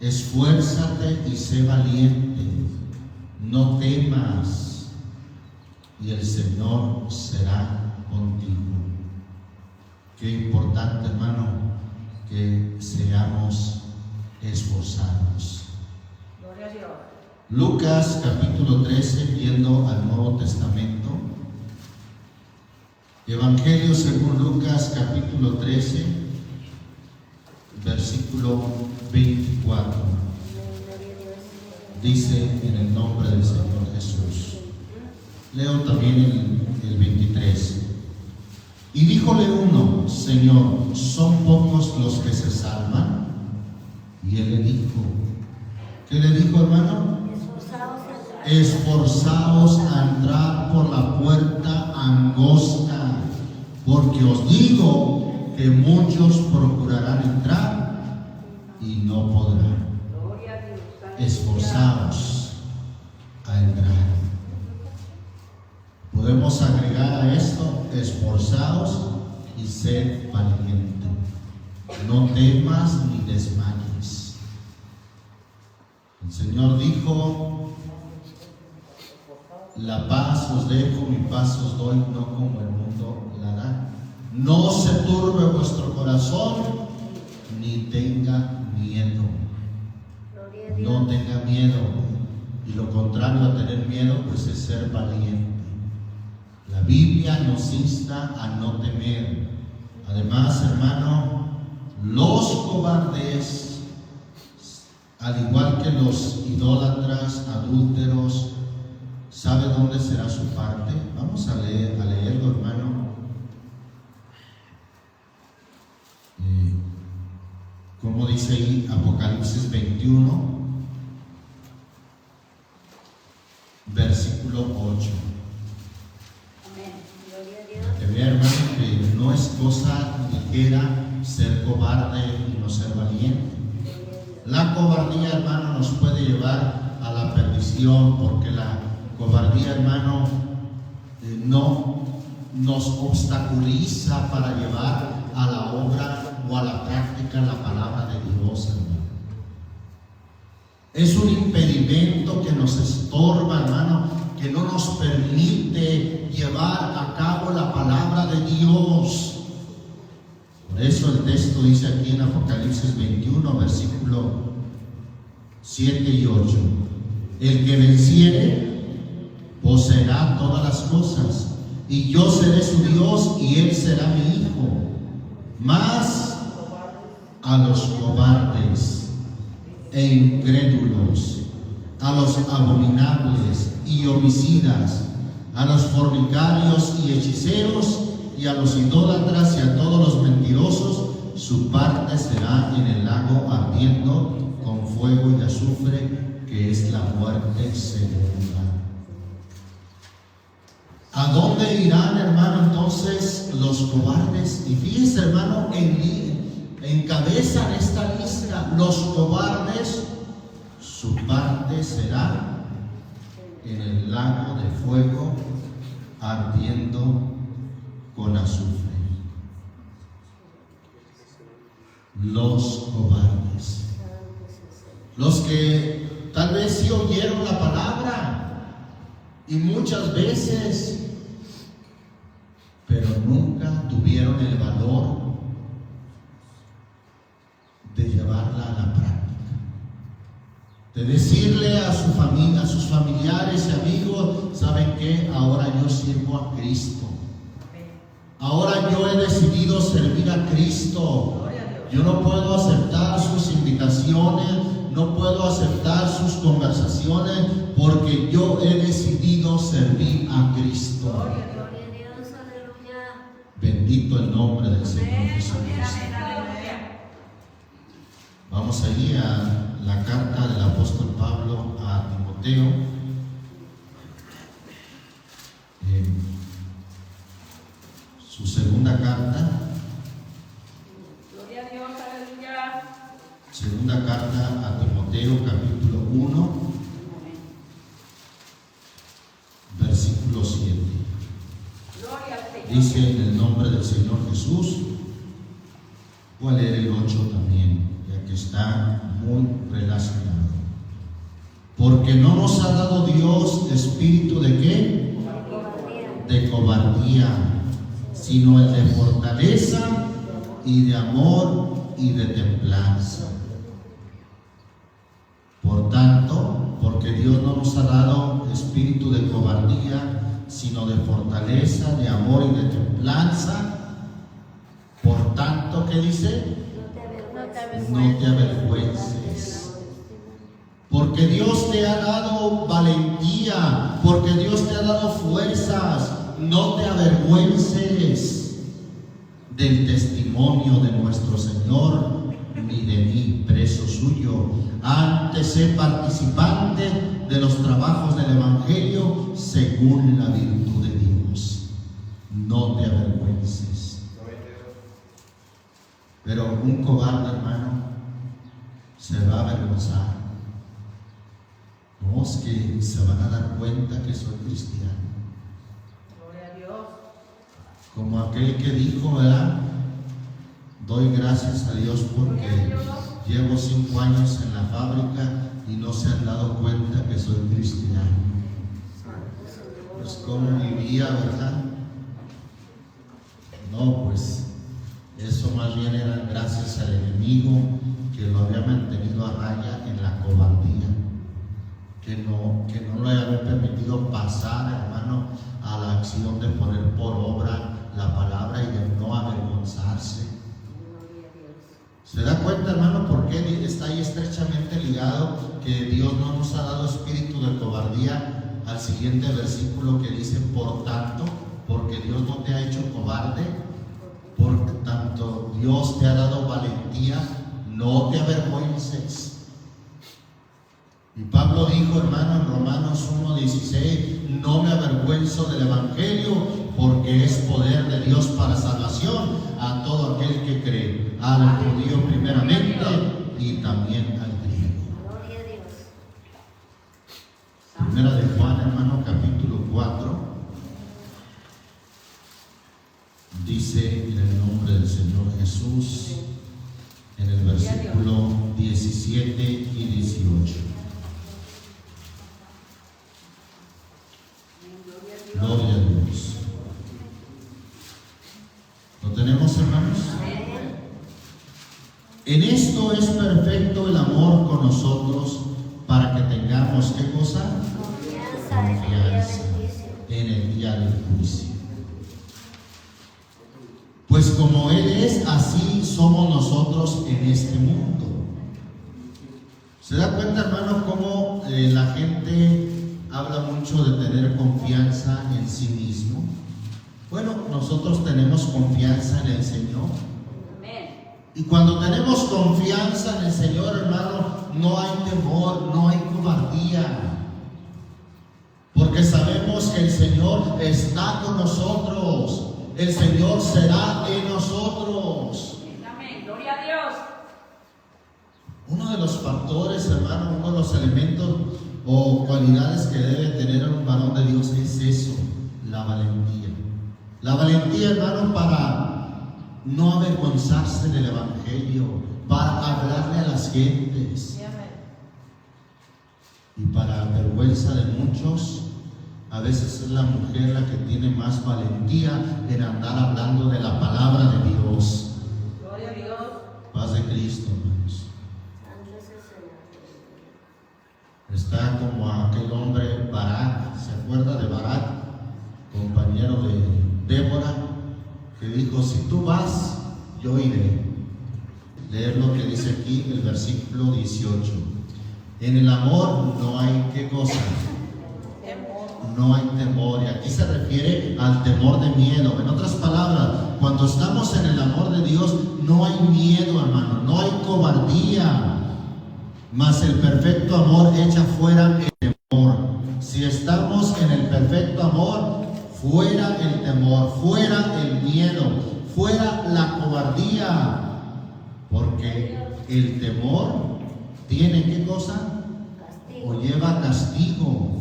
esfuérzate y sé valiente, no temas, y el Señor será contigo. Qué importante, hermano, que seamos esforzados. Gloria a Dios. Lucas capítulo 13, viendo al Nuevo Testamento. Evangelio según Lucas capítulo 13, versículo 24. Dice en el nombre del Señor Jesús. Leo también el 23. Y díjole uno, Señor, ¿son pocos los que se salvan? Y él le dijo, ¿qué le dijo, hermano? Esforzaos a entrar por la puerta angosta, porque os digo que muchos procurarán entrar y no podrán. Gloria a Dios. Esforzaos a entrar. Podemos agregar a esto, esforzaos y sed valiente. No temas ni desmayes. El Señor dijo, la paz os dejo, mi paz os doy, no como el mundo la da. No se turbe vuestro corazón, ni tenga miedo. No tenga miedo. Y lo contrario a tener miedo, pues es ser valiente. La Biblia nos insta a no temer. Además, hermano, los cobardes, al igual que los idólatras, adúlteros, ¿sabe dónde será su parte? Vamos a leerlo, hermano. Como dice ahí Apocalipsis 21, versículo 8. Amén. Gloria a Dios. Que vea, hermano, que no es cosa ligera ser cobarde y no ser valiente. La cobardía, hermano, nos puede llevar a la perdición, porque la cobardía, hermano, no nos obstaculiza para llevar a la obra o a la práctica la palabra de Dios, hermano. Es un impedimento que nos estorba, hermano, que no nos permite llevar a cabo la palabra de Dios. Por eso el texto dice aquí en Apocalipsis 21, versículo 7 y 8. El que venciere poseerá todas las cosas, y yo seré su Dios y él será mi hijo. Mas a los cobardes e incrédulos, a los abominables y homicidas, a los fornicarios y hechiceros, y a los idólatras y a todos los mentirosos, su parte será en el lago ardiendo con fuego y azufre, que es la muerte segunda. ¿A dónde irán, hermano, entonces los cobardes? Y fíjense, hermano, encabezan esta lista. Los cobardes, su parte será en el lago de fuego ardiendo con azufre. Los cobardes, los que tal vez sí oyeron la palabra y muchas veces, pero nunca tuvieron el valor de llevarla a la práctica, de decirle a su familia, a sus familiares y amigos: ¿saben qué? Ahora yo sirvo a Cristo. Ahora yo he decidido servir a Cristo. Yo no puedo aceptar sus invitaciones, no puedo aceptar sus conversaciones, porque yo he decidido servir a Cristo. Gloria a Dios, aleluya. Bendito el nombre del Señor Jesús. Amén, aleluya. Vamos Vamos allí a la carta del apóstol Pablo a Timoteo. Su segunda carta. Gloria a Dios, aleluya. Segunda carta a Timoteo, capítulo 1, versículo 7. Gloria al Señor. Dice en el nombre del Señor Jesús. Voy a leer el 8 también, ya que está muy relacionado. Porque no nos ha dado Dios espíritu de ¿qué? De cobardía, sino el de fortaleza y de amor y de templanza. Por tanto, porque Dios no nos ha dado espíritu de cobardía, sino de fortaleza, de amor y de templanza. Por tanto, ¿qué dice? No te avergüences. Porque Dios te ha dado valentía, porque Dios te ha dado fuerzas. No te avergüences del testimonio de nuestro Señor, ni de mí, preso suyo. Antes sé participante de los trabajos del Evangelio según la virtud de Dios. No te avergüences. Pero un cobarde, hermano, se va a avergonzar. No, es que se van a dar cuenta que soy cristiano. Gloria a Dios. Como aquel que dijo, ¿verdad? Doy gracias a Dios porque llevo 5 años en la fábrica y no se han dado cuenta que soy cristiano. Pues cómo vivía, ¿verdad? No, pues eso más bien era gracias al enemigo que lo había mantenido a raya en la cobardía, que no le había permitido pasar, hermano, a la acción de poner por obra la palabra y de no avergonzarse. ¿Se da cuenta, hermano, por qué está ahí estrechamente ligado que Dios no nos ha dado espíritu de cobardía? Al siguiente versículo que dice, por tanto, porque Dios no te ha hecho cobarde, por tanto Dios te ha dado valentía, no te avergüences. Y Pablo dijo, hermano, en Romanos 1:16, no me avergüenzo del Evangelio, porque es poder de Dios para salvación a todo aquel que cree, al judío primeramente y también al griego. Gloria a Dios. Primera de Juan, hermano, capítulo 4, dice en el nombre del Señor Jesús, en el versículo 17 y 18. Gloria a Dios. ¿Lo tenemos, hermanos? En esto es perfecto el amor con nosotros, para que tengamos, ¿qué cosa? Confianza en el día del juicio. Pues como Él es, así somos nosotros en este mundo. ¿Se da cuenta, hermano, cómo la gente habla mucho de tener confianza en sí mismo? Bueno, nosotros tenemos confianza en el Señor. Amén. Y cuando tenemos confianza en el Señor, hermano, no hay temor, no hay cobardía. Porque sabemos que el Señor está con nosotros. El Señor será en nosotros. Amén. Gloria a Dios. Uno de los factores, hermano, uno de los elementos o cualidades que debe tener un varón de Dios es eso, la valentía. La valentía, hermano, para no avergonzarse del Evangelio, para hablarle a las gentes. Y para vergüenza de muchos, a veces es la mujer la que tiene más valentía en andar hablando de la palabra de Dios. Gloria a Dios. Paz de Cristo, hermanos. Está como aquel hombre Barak, ¿se acuerda de Barak? Compañero de Débora, que dijo, si tú vas, yo iré. Leer lo que dice aquí el versículo 18. En el amor no hay ¿qué cosa? No hay temor, y aquí se refiere al temor de miedo. En otras palabras, cuando estamos en el amor de Dios, no hay miedo, hermano, no hay cobardía. Mas el perfecto amor echa fuera el temor. Si estamos en el perfecto amor, fuera el temor, fuera el miedo, fuera la cobardía. Porque el temor tiene ¿qué cosa? Castigo. O lleva castigo.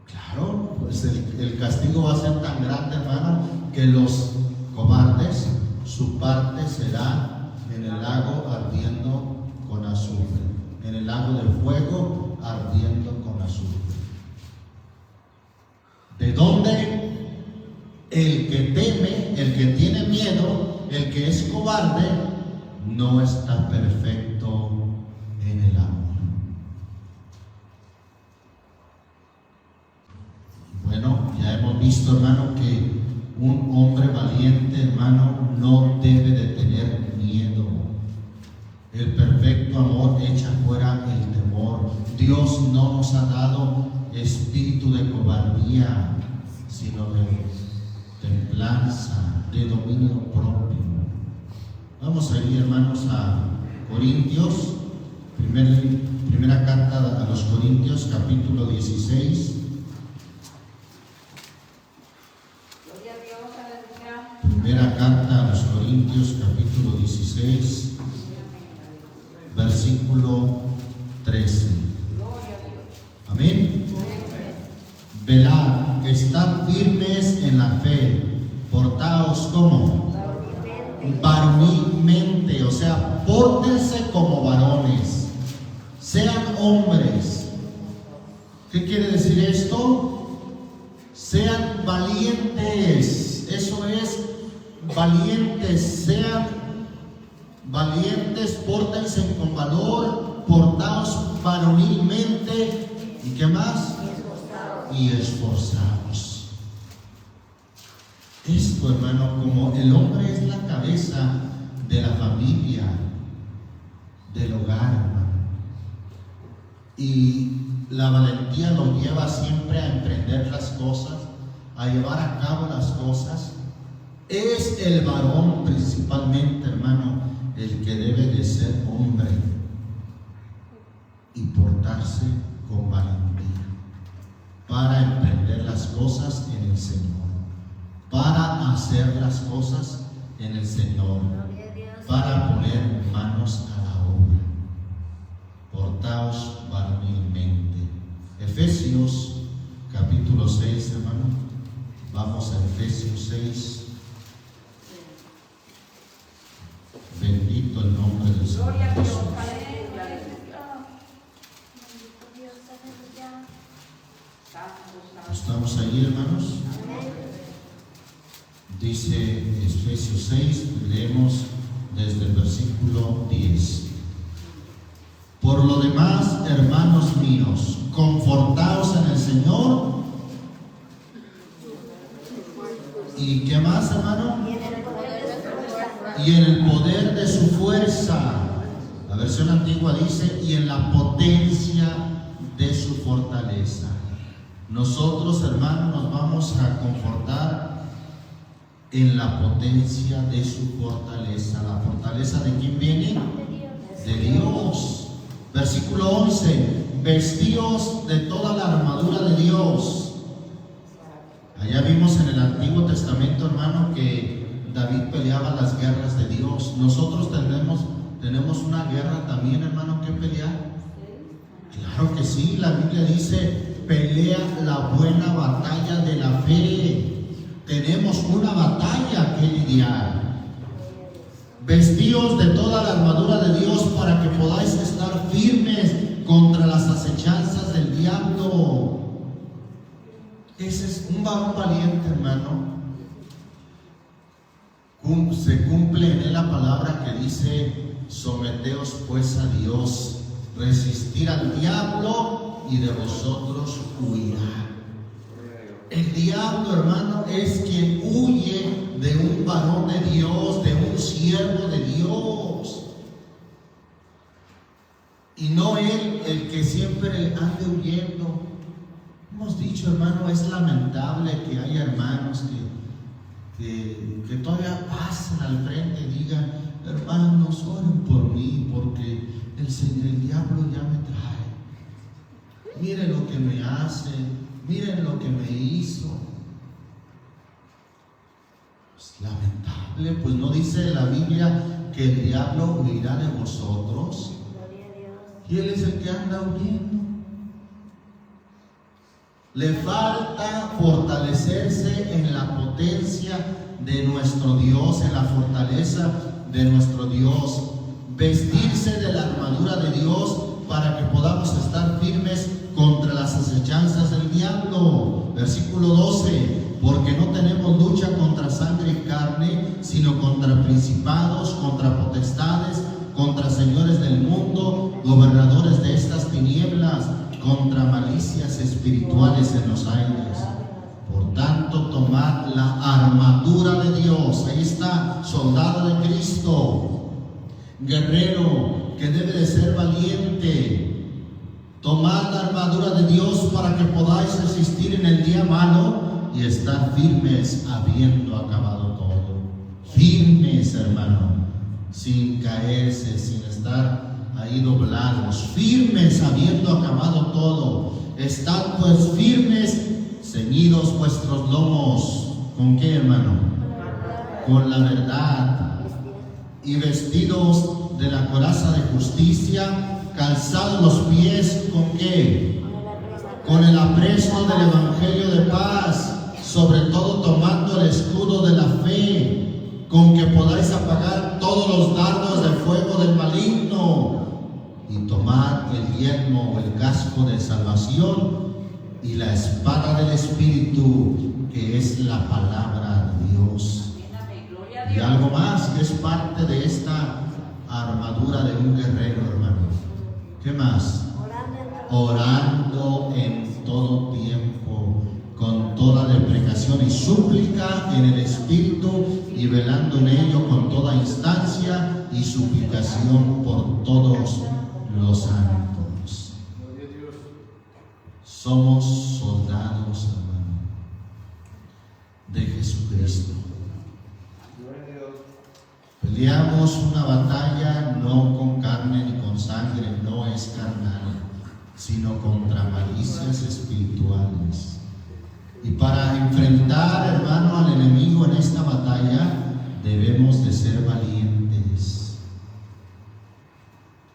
Claro, pues el castigo va a ser tan grande, hermano, que los cobardes, su parte será en el lago ardiendo con azufre, en el lago de fuego ardiendo con azufre. ¿De dónde? El que teme, el que tiene miedo, el que es cobarde, no está perfecto en el amor. Bueno, ya hemos visto, hermano, que un hombre valiente, hermano, no debe de tener miedo. El perfecto amor echa fuera el temor. Dios no nos ha dado espíritu de cobardía, sino de templanza, de dominio propio. Vamos a ir, hermanos, a Corintios, primera carta a los Corintios, capítulo 16. Gloria a Dios, aleluya. Primera carta a los Corintios, capítulo 16, versículo 13. Gloria a Dios. Amén. Velad, estad firmes en la fe, portaos como varonilmente, o sea, pórtense como varones, sean hombres. ¿Qué quiere decir esto? Sean valientes, eso es, valientes, sean valientes, pórtense con valor, portaos varonilmente, ¿y qué más? Y esforzados. Esto, hermano, como el hombre es la cabeza de la familia, del hogar, hermano, y la valentía lo lleva siempre a emprender las cosas, a llevar a cabo las cosas, es el varón principalmente, hermano, el que debe de ser hombre y portarse con valentía para emprender las cosas en el Señor, para hacer las cosas en el Señor, para poner manos a la obra. Portaos varonilmente. Efesios capítulo 6, hermano. Vamos a Efesios 6. Bendito el nombre del Señor Gloria a Dios, Jesús. aleluya, aleluya. Dios, aleluya. Santo, santo. ¿Estamos ahí, hermanos? Dice Efesios 6, leemos desde el versículo 10. Por lo demás, hermanos míos, confortaos en el Señor. ¿Y qué más, hermano? Y en el poder de su fuerza. La versión antigua dice, y en la potencia de su fortaleza. Nosotros, hermanos, nos vamos a confortar en la potencia de su fortaleza. ¿La fortaleza de quién viene? De Dios. Versículo 11. Vestíos de toda la armadura de Dios. Allá vimos en el Antiguo Testamento, hermano, que David peleaba las guerras de Dios. Nosotros tenemos una guerra también, hermano, que pelear. Claro que sí, la Biblia dice, pelea la buena batalla de la fe. Tenemos una batalla que lidiar. Vestíos de toda la armadura de Dios para que podáis estar firmes contra las acechanzas del diablo. Ese es un varón valiente, hermano. Se cumple en él la palabra que dice, someteos pues a Dios, resistir al diablo y de vosotros huirá. El diablo, hermano, es quien huye de un varón de Dios, de un siervo de Dios. Y no él el que siempre ande huyendo. Hemos dicho, hermano, es lamentable que haya hermanos que todavía pasan al frente y digan, hermanos, oren por mí, porque el diablo ya me trae. Mire lo que me hace, miren lo que me hizo. Es lamentable, pues no dice la Biblia que el diablo huirá de vosotros. Gloria a Dios. Y él es el que anda huyendo. Le falta fortalecerse en la potencia de nuestro Dios, en la fortaleza de nuestro Dios. Vestirse de la armadura de Dios para que podamos estar firmes contra las acechanzas del diablo. Versículo 12. Porque no tenemos lucha contra sangre y carne, sino contra principados, contra potestades, contra señores del mundo, gobernadores de estas tinieblas, contra malicias espirituales en los aires. Por tanto, tomad la armadura de Dios. Ahí está, soldado de Cristo, guerrero que debe de ser valiente. Tomad la armadura de Dios para que podáis resistir en el día malo y estar firmes habiendo acabado todo. Firmes, hermano, sin caerse, sin estar ahí doblados. Firmes habiendo acabado todo. Estad pues firmes, ceñidos vuestros lomos. ¿Con qué, hermano? Con la verdad. Y vestidos de la coraza de justicia, calzados los pies, ¿con qué? Con el apresto del evangelio de paz, sobre todo tomando el escudo de la fe, con que podáis apagar todos los dardos de fuego del maligno, y tomar el yelmo o el casco de salvación y la espada del Espíritu, que es la palabra de Dios. Y algo más que es parte de esta armadura de un guerrero, hermano. ¿Qué más? Orando en todo tiempo, con toda deprecación y súplica en el Espíritu, y velando en ello con toda instancia y suplicación por todos los santos. Somos soldados, hermano, de Jesucristo. Peleamos una batalla no con carne ni con sangre, no es carnal, sino contra malicias espirituales. Y para enfrentar, hermano, al enemigo en esta batalla, debemos de ser valientes.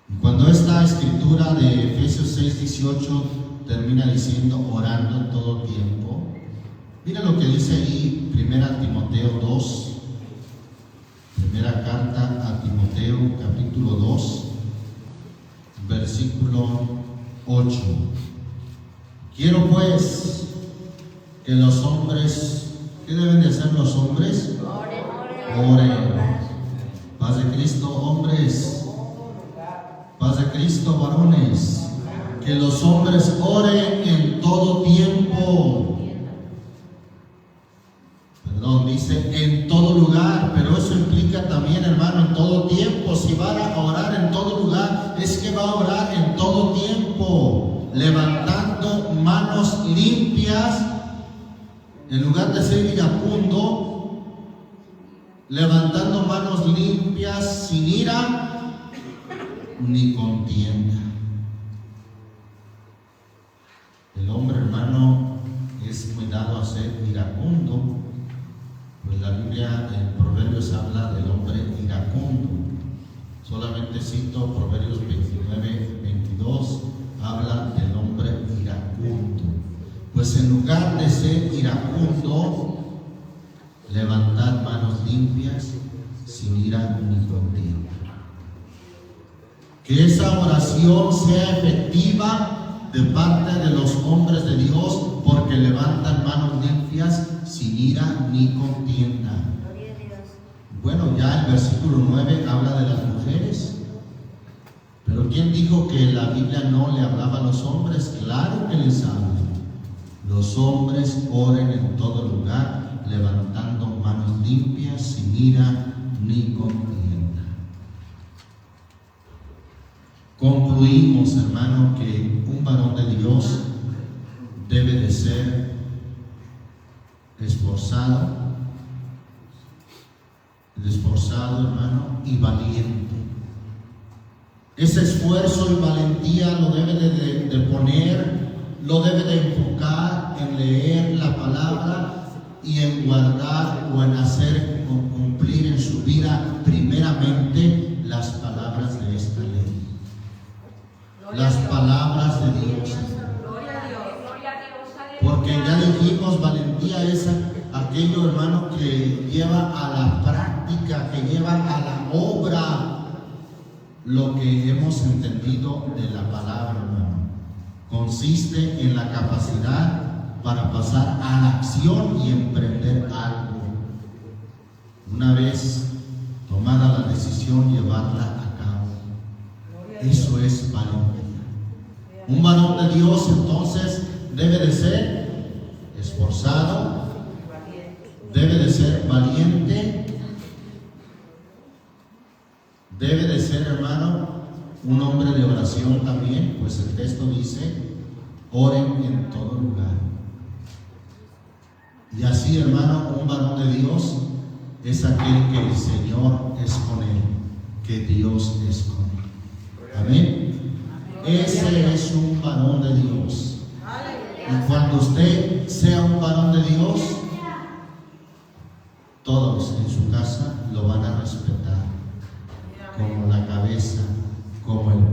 Y cuando esta escritura de Efesios 6:18 termina diciendo orando en todo tiempo, mira lo que dice ahí 1 Timoteo 2, primera carta a Timoteo, capítulo 2, versículo 8. Quiero pues que los hombres, ¿qué deben de hacer los hombres? Oren. Paz de Cristo, hombres. Paz de Cristo, varones. Que los hombres oren en todo tiempo. Perdón, dice en todo lugar, pero eso implica también, hermano, en todo tiempo. Si va a orar en todo lugar, es que va a orar en todo tiempo, levantando manos limpias, en lugar de ser iracundo, levantando manos limpias, sin ira ni contienda. El hombre, hermano, es muy dado a ser iracundo. Pues la Biblia en Proverbios habla del hombre iracundo. Solamente cito Proverbios 29:22, habla del hombre iracundo. Pues en lugar de ser iracundo, levantad manos limpias, sin ira ni contienda. Que esa oración sea efectiva de parte de los hombres de Dios, porque levantan manos limpias, sin ira ni contienda. Bueno, ya el versículo 9 habla de las mujeres, pero ¿quién dijo que la Biblia no le hablaba a los hombres? Claro que les habla. Los hombres oren en todo lugar, levantando manos limpias, sin ira ni contienda. Concluimos, hermano, que un varón de Dios debe de ser esforzado, hermano, y valiente. Ese esfuerzo y valentía lo debe de poner, lo debe de enfocar en leer la palabra y en guardar o en hacer o cumplir en su vida primeramente las palabras de esta ley. Las palabras de Dios. Gloria a Dios. Gloria a Dios. Aleluya. Porque ya dijimos, valentía es aquello, hermano, que lleva a la práctica, que lleva a la obra lo que hemos entendido de la palabra, hermano. Consiste en la capacidad para pasar a la acción y emprender algo. Una vez tomada la decisión, llevarla a cabo. Eso es valentía. Un varón de Dios entonces debe de ser esforzado, debe de ser valiente, debe de ser, hermano, un hombre de oración también, pues el texto dice, oren en todo lugar. Y así, hermano, un varón de Dios es aquel que el Señor es con él, que Dios es con él. Amén. Ese es un varón de Dios. Y cuando usted sea un varón de Dios, todos en su casa lo van a respetar como la cabeza, como el